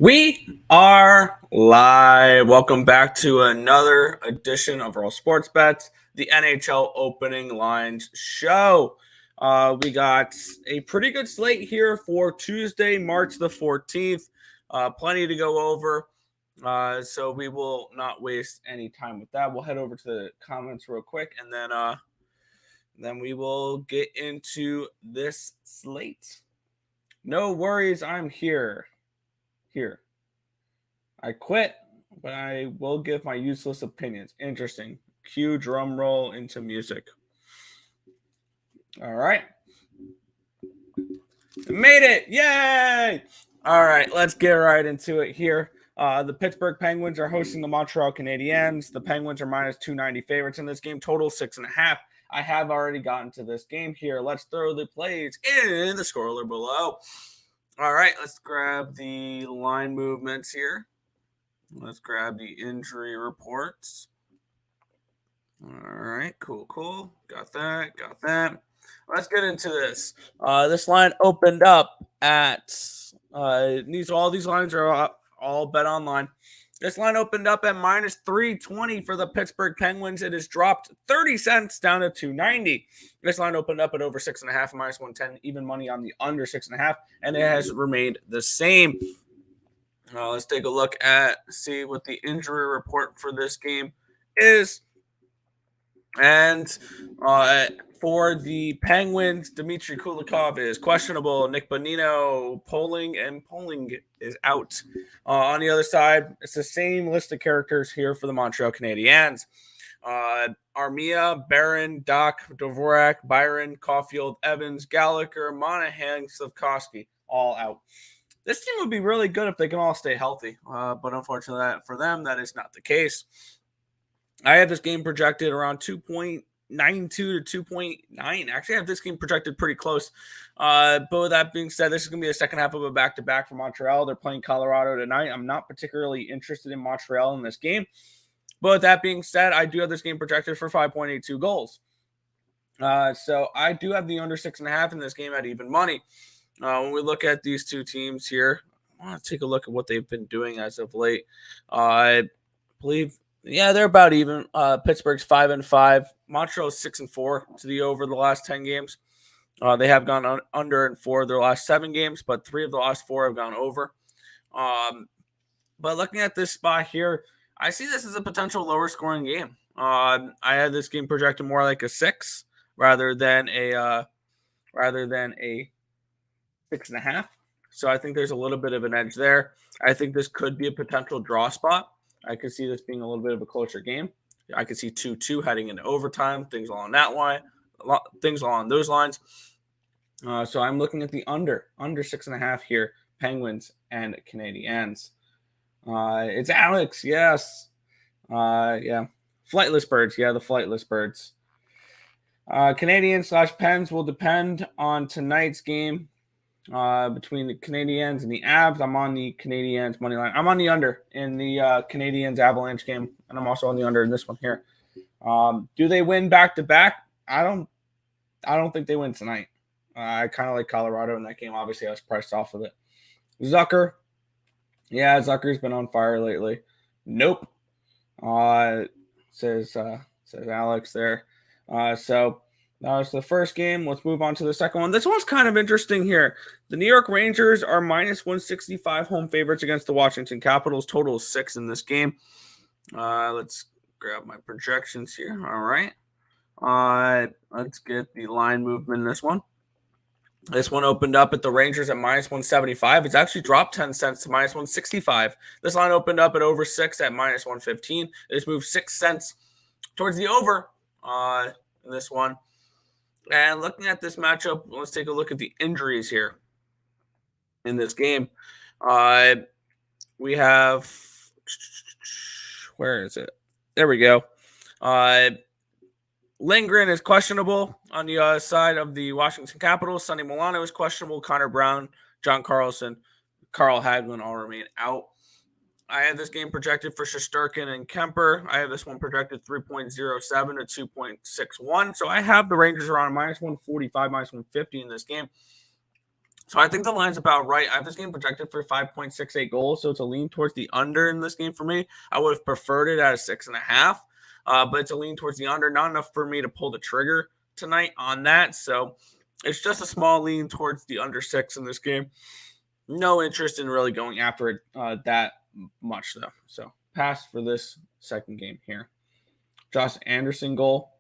We are live. Welcome back to another edition of Earle Sports Bets, the NHL opening lines show. We got a pretty good slate here for Tuesday, March the 14th. Plenty to go over. So we will not waste any time with that. We'll head over to the comments real quick, and then we will get into this slate. No worries, I'm here. I quit, but I will give my useless opinions. Interesting. Cue drum roll into music. All right. Made it. Yay! All right, let's get right into it here. The Pittsburgh Penguins are hosting the Montreal Canadiens. The Penguins are minus 290 favorites in this game, total 6.5. I have already gotten to this game here. Let's throw the plays in the scorer below. All right, let's grab the line movements here. Let's grab the injury reports. All right, cool. Got that. Let's get into this. This line opened up at all these lines are all bet online. This line opened up at minus 320 for the Pittsburgh Penguins. It has dropped 30 cents down to 290. This line opened up at over 6.5, minus 110, even money on the under 6.5, and it has remained the same. Let's take a look see what the injury report for this game is. And for the Penguins, Dmitry Kulikov is questionable. Nick Bonino, Poling is out. On the other side, it's the same list of characters here for the Montreal Canadiens. Armia, Barron, Doc, Dvorak, Byron, Caulfield, Evans, Gallagher, Monahan, Slavkovsky, all out. This team would be really good if they can all stay healthy, but unfortunately for them, that is not the case. I have this game projected around 2.92 to 2.9. Actually, I have this game projected pretty close. But with that being said, this is going to be the second half of a back-to-back for Montreal. They're playing Colorado tonight. I'm not particularly interested in Montreal in this game. But with that being said, I do have this game projected for 5.82 goals. So I do have the under 6.5 in this game at even money. When we look at these two teams here, I want to take a look at what they've been doing as of late. I believe, they're about even. Pittsburgh's 5-5. Montreal's 6-4 to the over the last 10 games. They have gone under in 4 of their last 7 games, but 3 of the last 4 have gone over. But looking at this spot here, I see this as a potential lower scoring game. I had this game projected more like a 6 rather than a 6.5. So I think there's a little bit of an edge there. I think this could be a potential draw spot. I could see this being a little bit of a closer game. I could see 2-2 heading into overtime, things along that line, things along those lines. So I'm looking at the under 6.5 here, Penguins and Canadiens. It's Alex, yes. Flightless Birds, the Flightless Birds. Canadiens/Pens will depend on tonight's game. Between the Canadiens and the Avs. I'm on the Canadiens money line. I'm on the under in the Canadiens Avalanche game, and I'm also on the under in this one here. Do they win back to back? I don't think they win tonight. I kind of like Colorado in that game. Obviously, I was priced off of it. Zucker. Yeah, Zucker's been on fire lately. Nope. Says Alex there. So that was the first game. Let's move on to the second one. This one's kind of interesting here. The New York Rangers are minus 165 home favorites against the Washington Capitals. Total is 6 in this game. Let's grab my projections here. All right. Let's get the line movement in this one. This one opened up at the Rangers at minus 175. It's actually dropped 10 cents to minus 165. This line opened up at over 6 at minus 115. It's moved 6 cents towards the over in this one. And looking at this matchup, let's take a look at the injuries here in this game. We have, where is it? There we go. Lindgren is questionable on the side of the Washington Capitals. Sonny Milano is questionable. Connor Brown, John Carlson, Carl Hagelin all remain out. I have this game projected for Shesterkin and Kemper. I have this one projected 3.07 to 2.61. So I have the Rangers around minus 145, minus 150 in this game. So I think the line's about right. I have this game projected for 5.68 goals, so it's a lean towards the under in this game for me. I would have preferred it at a 6.5, but it's a lean towards the under. Not enough for me to pull the trigger tonight on that. So it's just a small lean towards the under 6 in this game. No interest in really going after it that much, though. So pass for this second game here. Josh Anderson goal.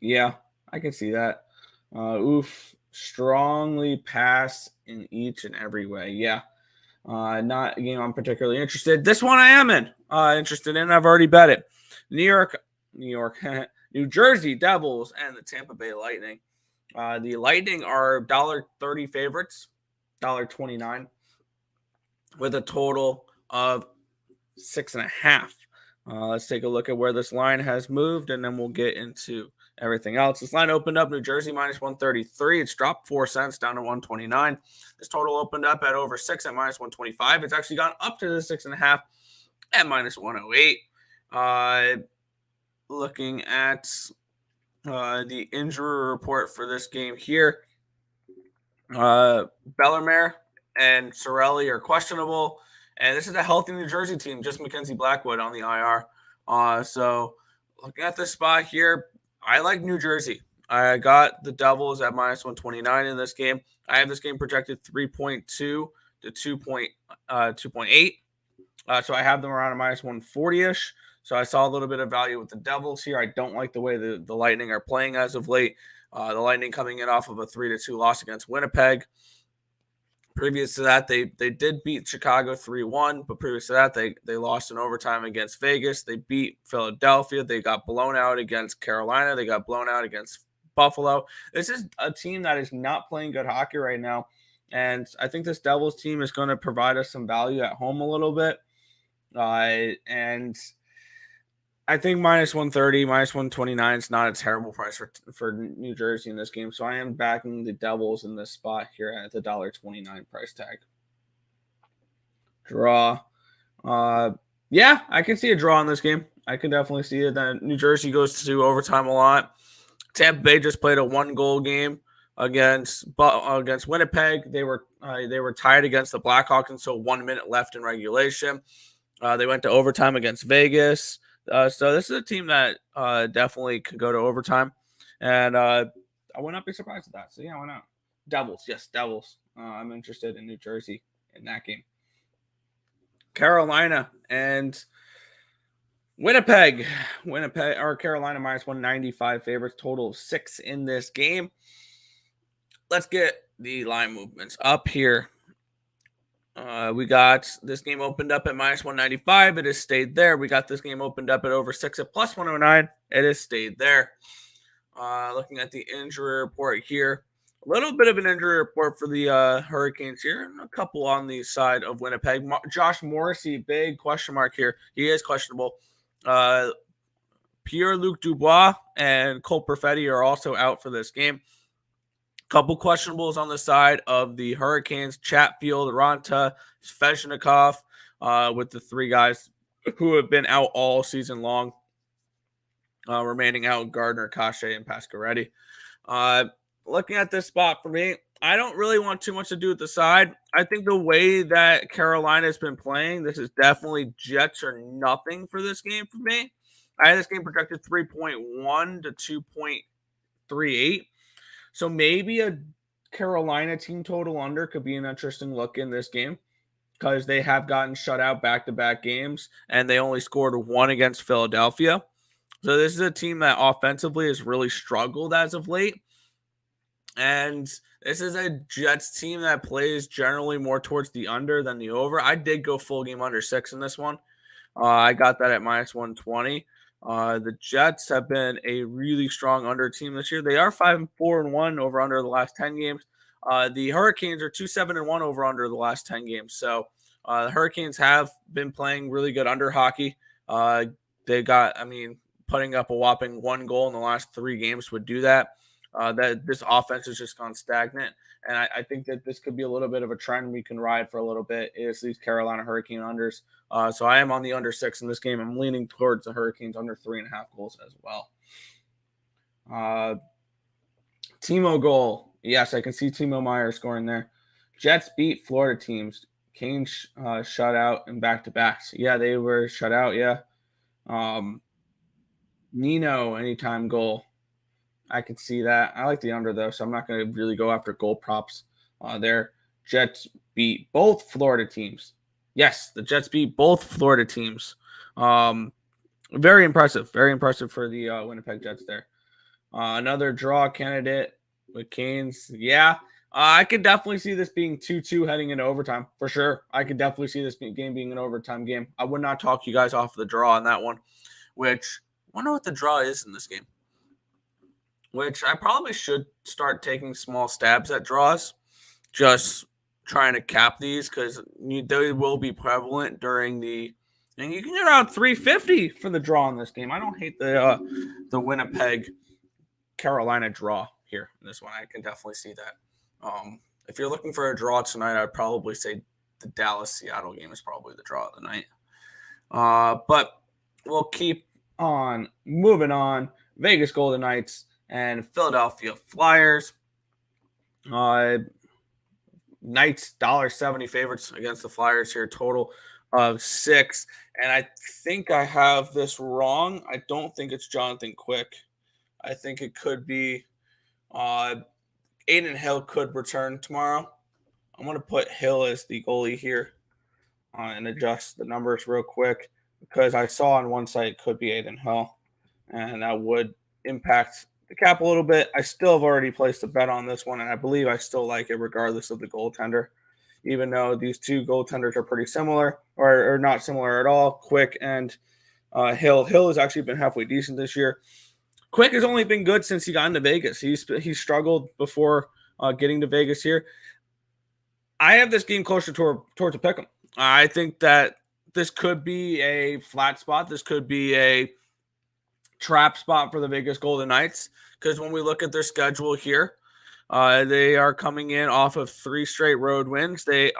Yeah, I can see that. Strongly pass in each and every way. Yeah. Not a game I'm particularly interested. This one I am interested in. I've already bet it. New York, New Jersey Devils and the Tampa Bay Lightning. The Lightning are $1.30 favorites, $1.29, with a total of 6.5. Let's take a look at where this line has moved, and then we'll get into everything else. This line opened up New Jersey minus 133. It's dropped 4 cents down to 129. This total opened up at over 6 at minus 125. It's actually gone up to the 6.5 at minus 108. Looking at the injury report for this game here, Bellemare and Sorelli are questionable. And this is a healthy New Jersey team, just Mackenzie Blackwood on the IR. So looking at this spot here, I like New Jersey. I got the Devils at minus 129 in this game. I have this game projected 3.2 to 2.8. So I have them around a minus 140-ish. So I saw a little bit of value with the Devils here. I don't like the way the Lightning are playing as of late. The Lightning coming in off of a 3-2 loss against Winnipeg. Previous to that, they did beat Chicago 3-1, but previous to that, they lost in overtime against Vegas. They beat Philadelphia. They got blown out against Carolina. They got blown out against Buffalo. This is a team that is not playing good hockey right now, and I think this Devils team is going to provide us some value at home a little bit. And I think minus 130, minus 129 is not a terrible price for New Jersey in this game. So I am backing the Devils in this spot here at the $1.29 price tag. Draw. Yeah, I can see a draw in this game. I can definitely see it. That New Jersey goes to overtime a lot. Tampa Bay just played a 1-goal game against Winnipeg. They were tied against the Blackhawks until 1 minute left in regulation. They went to overtime against Vegas. So this is a team that definitely could go to overtime. And I would not be surprised at that. So, yeah, why not? Devils. Yes, Devils. I'm interested in New Jersey in that game. Carolina and Winnipeg. Or Carolina minus 195 favorites. Total of 6 in this game. Let's get the line movements up here. We got this game opened up at minus 195. It has stayed there. We got this game opened up at over 6 at plus 109. It has stayed there. Looking at the injury report here, a little bit of an injury report for the Hurricanes here, and a couple on the side of Winnipeg. Josh Morrissey, big question mark here. He is questionable. Pierre-Luc Dubois and Cole Perfetti are also out for this game. Couple questionables on the side of the Hurricanes: Chatfield, Ranta, Svechnikov, with the 3 guys who have been out all season long. Remaining out, Gardner, Cachet, and Pasquaretti. Looking at this spot for me, I don't really want too much to do with the side. I think the way that Carolina has been playing, this is definitely Jets or nothing for this game for me. I had this game projected 3.1 to 2.38. So maybe a Carolina team total under could be an interesting look in this game because they have gotten shut out back-to-back games, and they only scored 1 against Philadelphia. So this is a team that offensively has really struggled as of late. And this is a Jets team that plays generally more towards the under than the over. I did go full game under 6 in this one. I got that at minus 120. The Jets have been a really strong under team this year. They are 5-4-1 over under the last 10 games. The Hurricanes are 2-7-1 over under the last 10 games. So the Hurricanes have been playing really good under hockey. They got, putting up a whopping 1 goal in the last 3 games would do that. That this offense has just gone stagnant. And I think that this could be a little bit of a trend we can ride for a little bit is these Carolina Hurricane unders. So I am on the under 6 in this game. I'm leaning towards the Hurricanes under 3.5 goals as well. Timo goal. Yes, I can see Timo Meyer scoring there. Jets beat Florida teams. Canes shut out in back-to-backs. Yeah, they were shut out. Yeah. Um, Nino anytime goal. I can see that. I like the under though, so I'm not going to really go after goal props there. Jets beat both Florida teams. Yes, the Jets beat both Florida teams. Very impressive. Very impressive for the Winnipeg Jets there. Another draw candidate with Canes. Yeah, I could definitely see this being 2-2 heading into overtime for sure. I could definitely see this game being an overtime game. I would not talk you guys off the draw on that one, which I wonder what the draw is in this game. Which I probably should start taking small stabs at draws, just trying to cap these because they will be prevalent during the. And you can get around 350 for the draw in this game. I don't hate the Winnipeg Carolina draw here in this one. I can definitely see that. If you're looking for a draw tonight, I'd probably say the Dallas Seattle game is probably the draw of the night. But we'll keep on moving on. Vegas Golden Knights and Philadelphia Flyers. Knights $1.70 favorites against the Flyers here, total of 6. And I think I have this wrong. I don't think it's Jonathan Quick. I think it could be Aiden Hill could return tomorrow. I'm going to put Hill as the goalie here and adjust the numbers real quick because I saw on one site it could be Aiden Hill, and that would impact the cap a little bit. I still have already placed a bet on this one, and I believe I still like it regardless of the goaltender, even though these two goaltenders are pretty similar or not similar at all. Quick and Hill. Hill has actually been halfway decent this year. Quick has only been good since he got into Vegas. He struggled before getting to Vegas here. I have this game closer towards a pick'em. I think that this could be a flat spot. This could be a trap spot for the Vegas Golden Knights because when we look at their schedule here, they are coming in off of 3 straight road wins. They've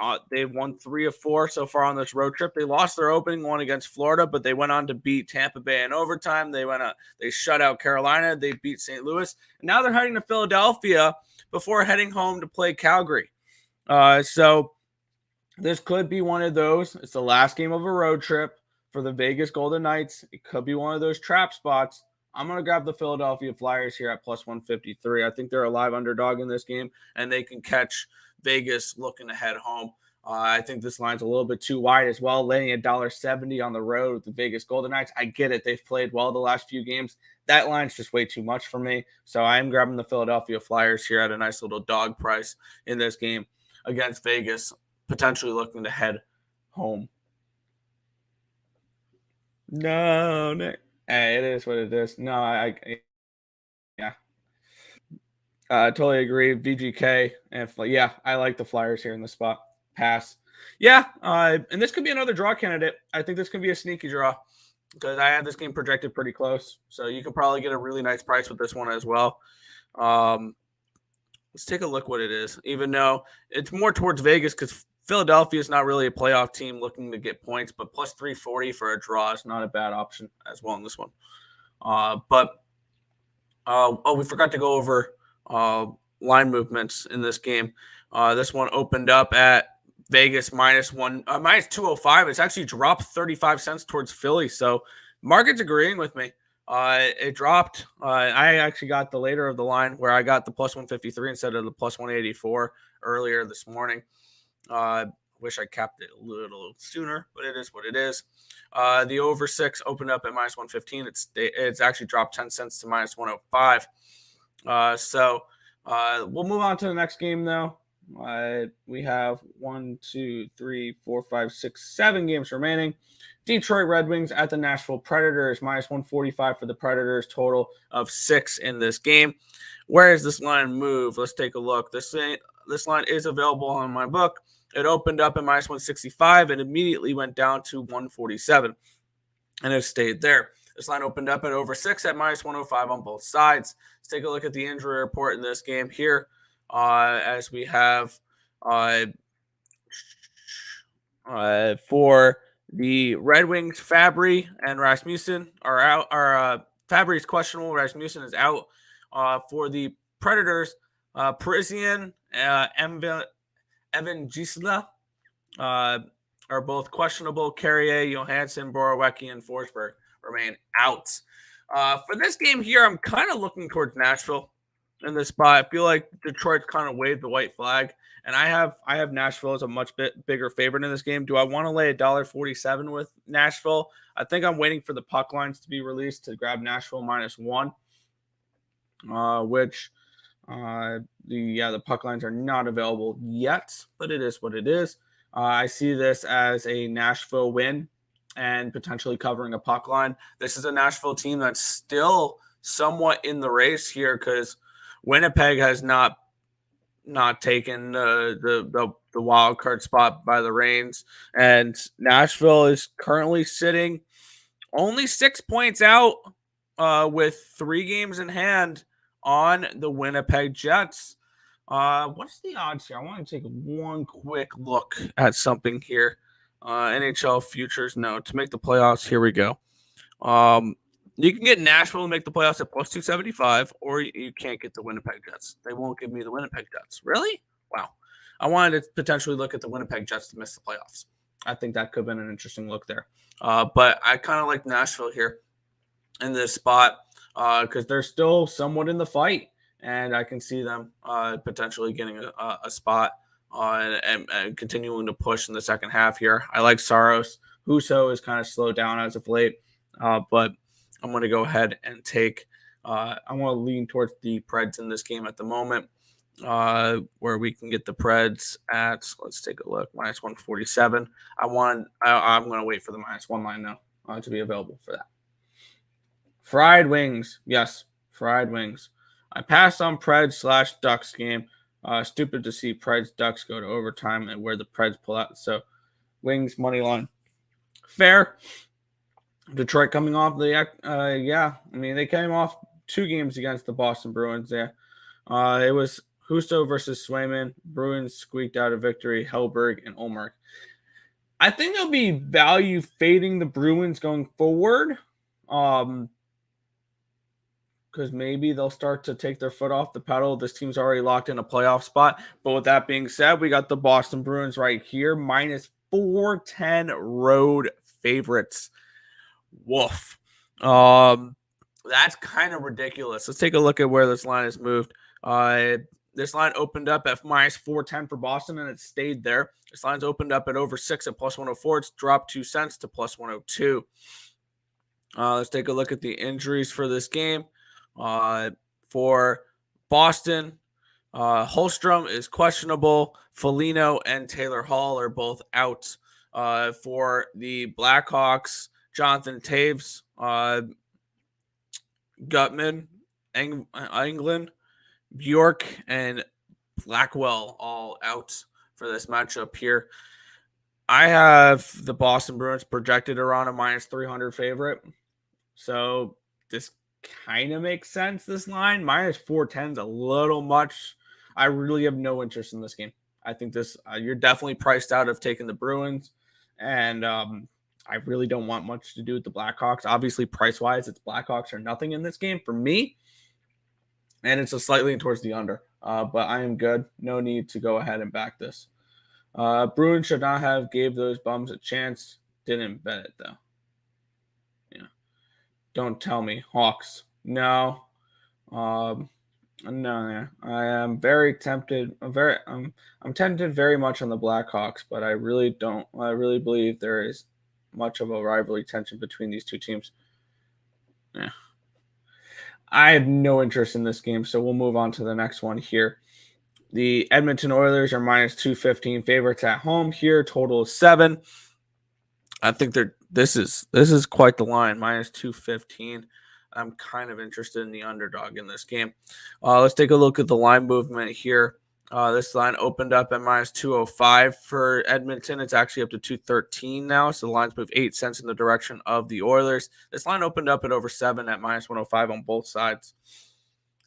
won 3 of 4 so far on this road trip. They lost their opening one against Florida, but they went on to beat Tampa Bay in overtime. They shut out Carolina. They beat St. Louis. And now they're heading to Philadelphia before heading home to play Calgary. So this could be one of those. It's the last game of a road trip for the Vegas Golden Knights. It could be one of those trap spots. I'm going to grab the Philadelphia Flyers here at plus 153. I think they're a live underdog in this game, and they can catch Vegas looking to head home. I think this line's a little bit too wide as well, laying $1.70 on the road with the Vegas Golden Knights. I get it. They've played well the last few games. That line's just way too much for me. So I am grabbing the Philadelphia Flyers here at a nice little dog price in this game against Vegas, potentially looking to head home. No, Nick. Hey, it is what it is. No, yeah. I totally agree. VGK. And yeah, I like the Flyers here in the spot. Pass. Yeah, and this could be another draw candidate. I think this could be a sneaky draw because I have this game projected pretty close. So you can probably get a really nice price with this one as well. Let's take a look what it is, even though it's more towards Vegas because Philadelphia is not really a playoff team looking to get points, but plus 340 for a draw is not a bad option as well in this one. We forgot to go over line movements in this game. This one opened up at Vegas minus 205. It's actually dropped 35 cents towards Philly. So market's agreeing with me. It dropped. I actually got the later of the line where I got the plus 153 instead of the plus 184 earlier this morning. Wish I capped it a little sooner, but it is what it is. The over 6 opened up at minus 115. It's actually dropped 10 cents to minus 105. We'll move on to the next game though. We have 1, 2, 3, 4, 5, 6, 7 games remaining. Detroit Red Wings at the Nashville Predators, minus 145 for the Predators, total of 6 in this game. Where does this line move? Let's take a look. This line is available on my book. It opened up at minus 165 and immediately went down to 147, and it stayed there. This line opened up at over 6 at minus 105 on both sides. Let's take a look at the injury report in this game here. As we have for the Red Wings, Fabry and Rasmussen are out. Fabry is questionable. Rasmussen is out. For the Predators, Parisian, Evan Gisela are both questionable. Carrier, Johansson, Borowiecki, and Forsberg remain out. For this game here, I'm kind of looking towards Nashville in this spot. I feel like Detroit's kind of waved the white flag, and I have Nashville as a much bigger favorite in this game. Do I want to lay $1.47 with Nashville? I think I'm waiting for the puck lines to be released to grab Nashville -1, which the puck lines are not available yet, but it is what it is. I see this as a Nashville win and potentially covering a puck line. This is a Nashville team that's still somewhat in the race here because Winnipeg has not taken the wild card spot by the reins, and Nashville is currently sitting only 6 points out with 3 games in hand on the Winnipeg Jets. What's the odds here? I want to take one quick look at something here. NHL futures, no, to make the playoffs. Here we go. You can get Nashville to make the playoffs at +275, or you can't get the Winnipeg Jets. They won't give me the Winnipeg Jets. Really? Wow. I wanted to potentially look at the Winnipeg Jets to miss the playoffs. I think that could have been an interesting look there. But I kind of like Nashville here in this spot because they're still somewhat in the fight, and I can see them potentially getting a spot and continuing to push in the second half here. I like Saros. Husso is kind of slowed down as of late, but I'm going to go ahead and take I want to lean towards the Preds in this game at the moment, where we can get the Preds at, let's take a look, -147. I'm going to wait for the -1 line now to be available for that. Fried wings. Yes, fried wings. I passed on Preds/Ducks game. Stupid to see Preds-Ducks go to overtime and where the Preds pull out. So wings money line. Fair. Detroit coming off they came off 2 games against the Boston Bruins there. It was Husso versus Swayman. Bruins squeaked out a victory. Hellberg and Ulmark. I think there'll be value fading the Bruins going forward. Because maybe they'll start to take their foot off the pedal. This team's already locked in a playoff spot. But with that being said, we got the Boston Bruins right here, -410 road favorites. Woof. That's kind of ridiculous. Let's take a look at where this line has moved. This line opened up at -410 for Boston, and it stayed there. This line's opened up at over 6 at +104. It's dropped 2 cents to +102. Let's take a look at the injuries for this game. For Boston, Holstrom is questionable. Foligno and Taylor Hall are both out. For the Blackhawks, Jonathan Taves, Gutman, Englund, Bjork, and Blackwell all out for this matchup here. I have the Boston Bruins projected around a -300 favorite. So this kind of makes sense, this line. -410 is a little much. I really have no interest in this game. I think this you're definitely priced out of taking the Bruins, and I really don't want much to do with the Blackhawks. Obviously, price-wise, it's Blackhawks or nothing in this game for me, and it's a slightly towards the under. But I am good. No need to go ahead and back this. Bruins should not have gave those bums a chance. Didn't bet it, though. Yeah. Don't tell me. Hawks. No. No. I am very tempted. I'm tempted very much on the Blackhawks, but I really believe there is much of a rivalry tension between these two teams. Yeah. I have no interest in this game, so we'll move on to the next one here. The Edmonton Oilers are -215 favorites at home here. Total is 7. I think this is quite the line, -215. I'm kind of interested in the underdog in this game. Let's take a look at the line movement here. This line opened up at -205 for Edmonton. It's actually up to 213 now, so the line's moved 8 cents in the direction of the Oilers. This line opened up at over 7 at -105 on both sides.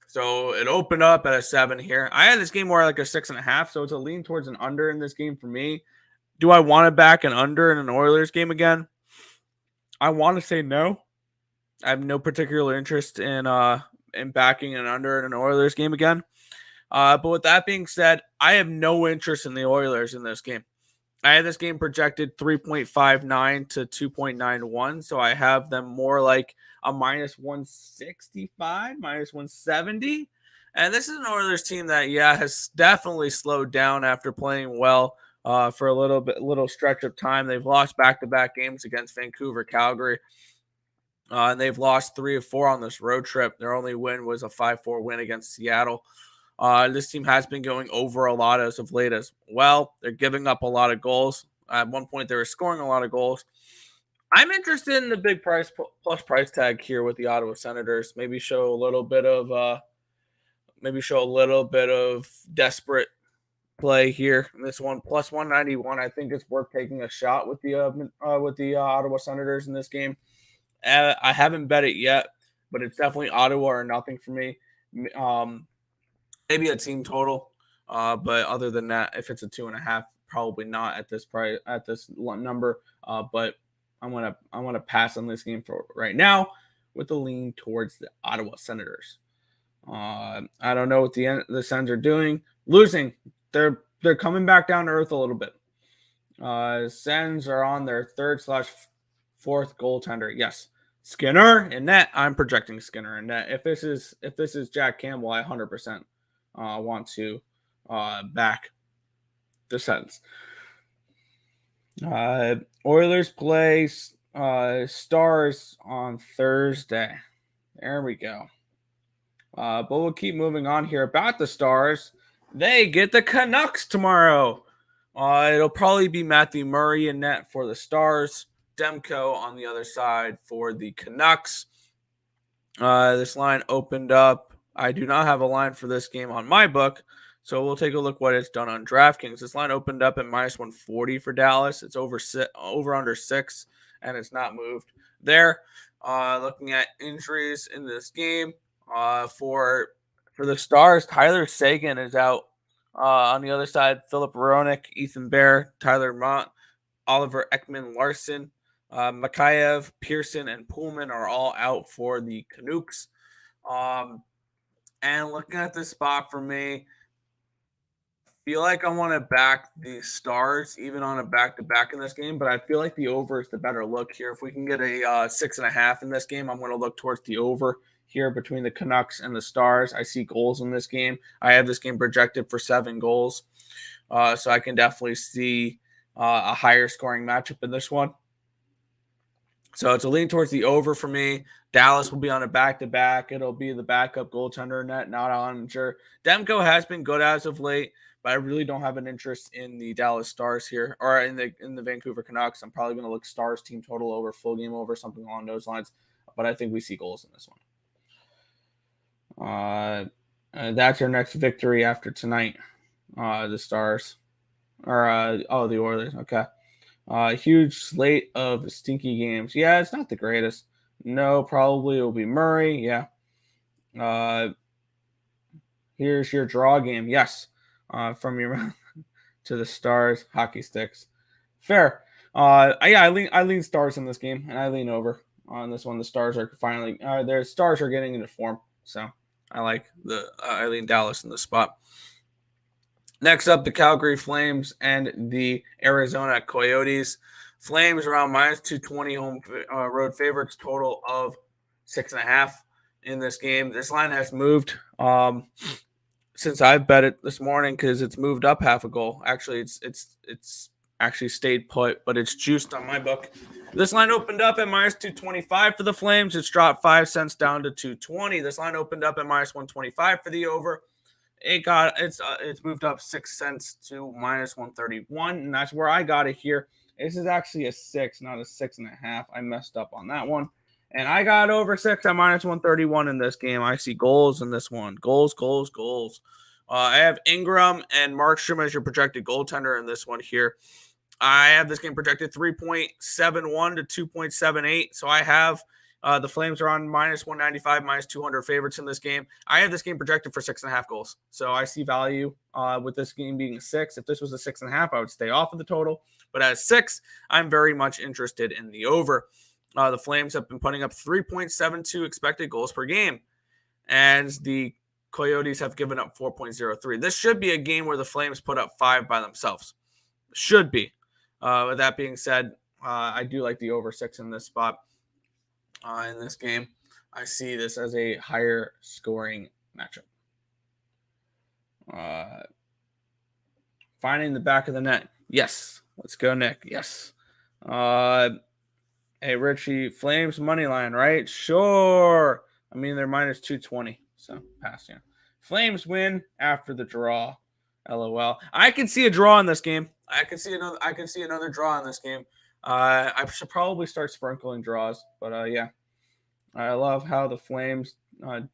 So it opened up at a 7 here. I had this game more like a 6.5, so it's a lean towards an under in this game for me. Do I want to back an under in an Oilers game again? I want to say no. I have no particular interest in backing an under in an Oilers game again. But with that being said, I have no interest in the Oilers in this game. I had this game projected 3.59 to 2.91, so I have them more like a minus 165, minus 170. And this is an Oilers team that, has definitely slowed down after playing well for a little stretch of time. They've lost back-to-back games against Vancouver, Calgary, and they've lost 3 of 4 on this road trip. Their only win was a 5-4 win against Seattle. This team has been going over a lot as of late as well. They're giving up a lot of goals. At one point, they were scoring a lot of goals. I'm interested in the big price tag here with the Ottawa Senators. Maybe show a little bit of desperate play here. This one plus 191. I think it's worth taking a shot with the Ottawa Senators in this game. I haven't bet it yet, but it's definitely Ottawa or nothing for me. Maybe a team total, but other than that, if it's a 2.5, probably not at this price at this number. But I'm gonna pass on this game for right now with a lean towards the Ottawa Senators. I don't know what the Sens are doing. Losing, they're coming back down to earth a little bit. Sens are on their 3rd/4th goaltender. Yes, Skinner in net. I'm projecting Skinner in net. If this is Jack Campbell, I 100%. Want to back the Sens. Oilers play Stars on Thursday. There we go. But we'll keep moving on here about the Stars. They get the Canucks tomorrow. It'll probably be Matthew Murray in net for the Stars. Demko on the other side for the Canucks. This line opened up. I do not have a line for this game on my book, so we'll take a look what it's done on DraftKings. This line opened up at minus 140 for Dallas. It's over under 6, and it's not moved there. Looking at injuries in this game, for the Stars, Tyler Seguin is out. On the other side, Philip Hronek, Ethan Bear, Tyler Mott, Oliver Ekman-Larsson, Mikheyev, Pearson, and Pullman are all out for the Canucks. And looking at this spot for me, I feel like I want to back the Stars even on a back-to-back in this game, but I feel like the over is the better look here. If we can get a 6.5 in this game, I'm going to look towards the over here between the Canucks and the Stars. I see goals in this game. I have this game projected for 7 goals, so I can definitely see a higher scoring matchup in this one. So it's a lean towards the over for me. Dallas will be on a back-to-back. It'll be the backup goaltender net, not on sure. Demko has been good as of late, but I really don't have an interest in the Dallas Stars here, or in the Vancouver Canucks. I'm probably going to look Stars team total over, full game over, something along those lines. But I think we see goals in this one. That's our next victory after tonight. The Stars, or the Oilers. Okay. Huge slate of stinky games. Yeah, it's not the greatest. No, probably it will be Murray. Yeah. Here's your draw game. Yes. From your to the Stars hockey sticks. Fair. I lean Stars in this game, and I lean over on this one. The Stars are finally their Stars are getting into form, so I lean Dallas in this spot. Next up, the Calgary Flames and the Arizona Coyotes. Flames around minus 220 home road favorites, total of 6.5 in this game. This line has moved since I've bet it this morning because it's moved up half a goal. Actually, it's actually stayed put, but it's juiced on my book. This line opened up at minus 225 for the Flames. It's dropped 5 cents down to 220. This line opened up at minus 125 for the over. It's moved up 6 cents to minus 131, and that's where I got it here. This is actually a 6, not a 6.5. I messed up on that one, and I got over 6 at minus 131 in this game. I see goals in this one. Goals. I have Ingram and Markstrom as your projected goaltender in this one here. I have this game projected 3.71 to 2.78, so I have the Flames are on minus 195, minus 200 favorites in this game. I have this game projected for 6.5 goals. So I see value with this game being a 6. If this was a 6.5, I would stay off of the total. But at 6, I'm very much interested in the over. The Flames have been putting up 3.72 expected goals per game. And the Coyotes have given up 4.03. This should be a game where the Flames put up 5 by themselves. Should be. With that being said, I do like the over 6 in this spot. In this game, I see this as a higher scoring matchup. Finding the back of the net. Yes. Let's go, Nick. Yes. Hey, Richie, Flames money line, right? Sure. I mean, they're minus 220. So, pass, yeah. Flames win after the draw. LOL. I can see a draw in this game. I can see another draw in this game. I should probably start sprinkling draws, but yeah. I love how the Flames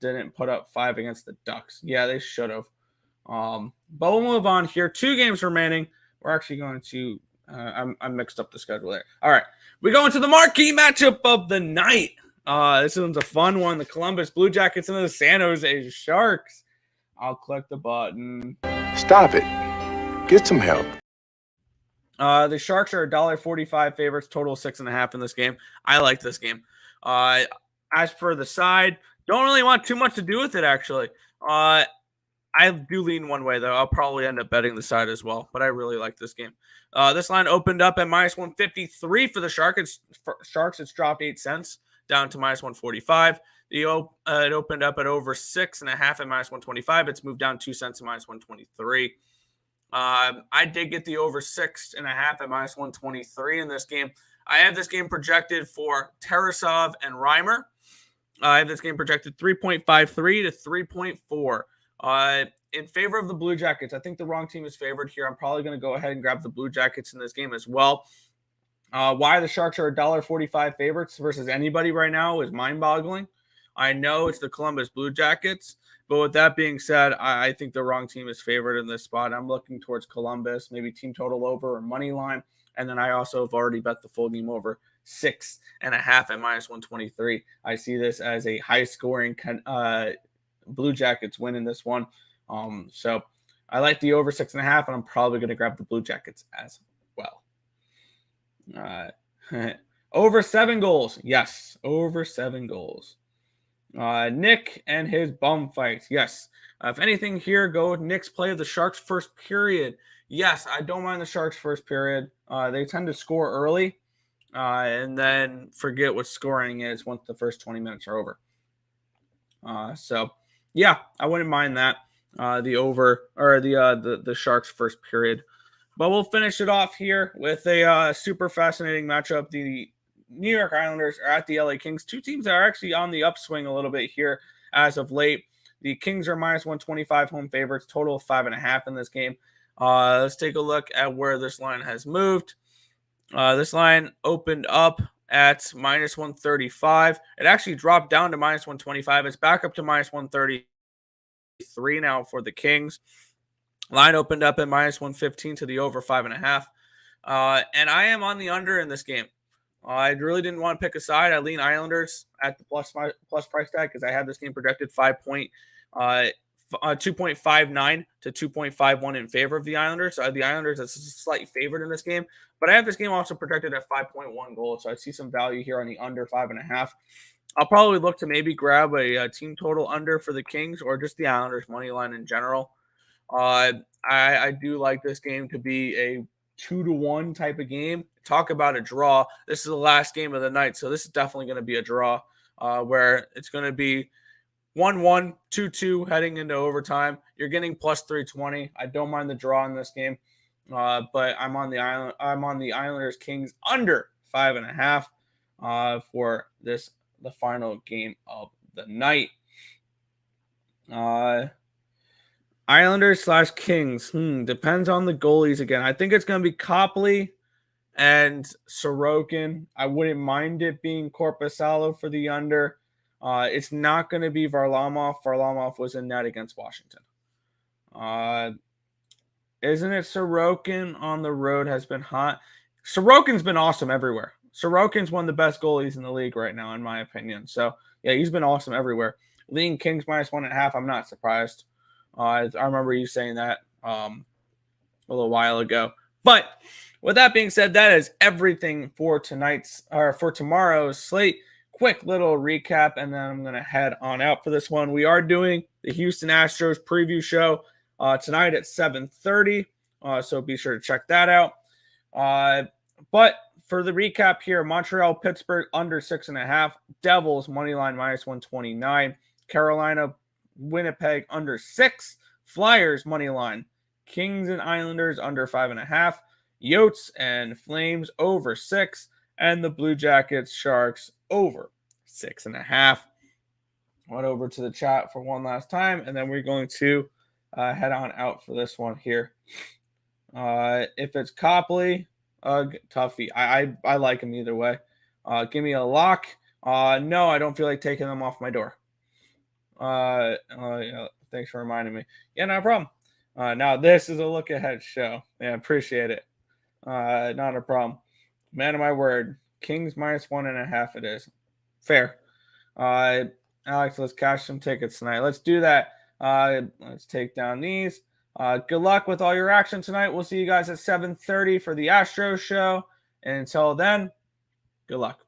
didn't put up 5 against the Ducks. Yeah, they should have. But we'll move on here. 2 games remaining. We're actually going to I mixed up the schedule there. All right. We go into the marquee matchup of the night. This one's a fun one. The Columbus Blue Jackets and the San Jose Sharks. I'll click the button. Stop it. Get some help. The Sharks are $1.45 favorites, total 6.5 in this game. I like this game. As for the side, don't really want too much to do with it, actually. I do lean one way, though. I'll probably end up betting the side as well, but I really like this game. This line opened up at minus 153 for the Sharks. It's dropped 8 cents down to minus 145. It opened up at over 6.5 at minus 125. It's moved down 2 cents to minus 123. I did get the over 6.5 at minus 123 in this game. I have this game projected for Tarasov and Reimer. I have this game projected 3.53 to 3.4. In favor of the Blue Jackets. I think the wrong team is favored here. I'm probably going to go ahead and grab the Blue Jackets in this game as well. Why the Sharks are $1.45 favorites versus anybody right now is mind-boggling. I know it's the Columbus Blue Jackets, but with that being said, I think the wrong team is favored in this spot. I'm looking towards Columbus, maybe team total over or money line. And then I also have already bet the full game over 6.5 at minus 123. I see this as a high-scoring Blue Jackets win in this one. So I like the over 6.5, and I'm probably going to grab the Blue Jackets as well. Over 7 goals. Yes, over 7 goals. Nick and his bum fight. Yes. If anything here, go with Nick's play of the Sharks first period. Yes, I don't mind the Sharks first period. They tend to score early and then forget what scoring is once the first 20 minutes are over. So, yeah, I wouldn't mind that. The over or the Sharks first period. But we'll finish it off here with a super fascinating matchup. The New York Islanders are at the LA Kings. 2 teams that are actually on the upswing a little bit here as of late. The Kings are minus 125 home favorites, total of 5.5 in this game. Let's take a look at where this line has moved. This line opened up at minus 135. It actually dropped down to minus 125. It's back up to minus 133 now for the Kings. Line opened up at minus 115 to the over 5.5. And I am on the under in this game. I really didn't want to pick a side. I lean Islanders at the plus price tag because I have this game projected 2.59 to 2.51 in favor of the Islanders. The Islanders is a slight favorite in this game, but I have this game also projected at 5.1 goals, so I see some value here on the under 5.5. I'll probably look to maybe grab a team total under for the Kings or just the Islanders money line in general. I do like this game to be a 2-1 type of game. Talk about a draw. This is the last game of the night, so this is definitely going to be a draw where it's going to be 1-1, 2-2 heading into overtime. You're getting plus 320. I don't mind the draw in this game, but I'm on the Islanders Kings under 5.5 for the final game of the night. Islanders/Kings. Depends on the goalies again. I think it's going to be Copley and Sorokin. I wouldn't mind it being Korpisalo for the under. It's not going to be Varlamov. Varlamov was in net against Washington. Isn't it Sorokin on the road has been hot? Sorokin's been awesome everywhere. Sorokin's one of the best goalies in the league right now, in my opinion. So, yeah, he's been awesome everywhere. Leading Kings minus 1.5, I'm not surprised. I remember you saying that a little while ago. But with that being said, that is everything for tomorrow's slate. quick little recap, and then I'm going to head on out for this one. We are doing the Houston Astros preview show tonight at 7:30, so be sure to check that out. But for the recap here, Montreal, Pittsburgh under 6.5, Devils moneyline -129, Carolina, Winnipeg under 6, Flyers moneyline, Kings and Islanders under 5.5, Yotes and Flames over 6, and the Blue Jackets, Sharks over 6.5. Went over to the chat for one last time, and then we're going to head on out for this one here. If it's Copley, Tuffy. I like him either way. Give me a lock. No, I don't feel like taking them off my door. Yeah, thanks for reminding me. Yeah, no problem. Now this is a look ahead show. Yeah, appreciate it. Not a problem. Man of my word. Kings -1.5 it is. Fair. Alex, let's cash some tickets tonight. Let's do that. Let's take down these. Good luck with all your action tonight. We'll see you guys at 7:30 for the Astros show. And until then, good luck.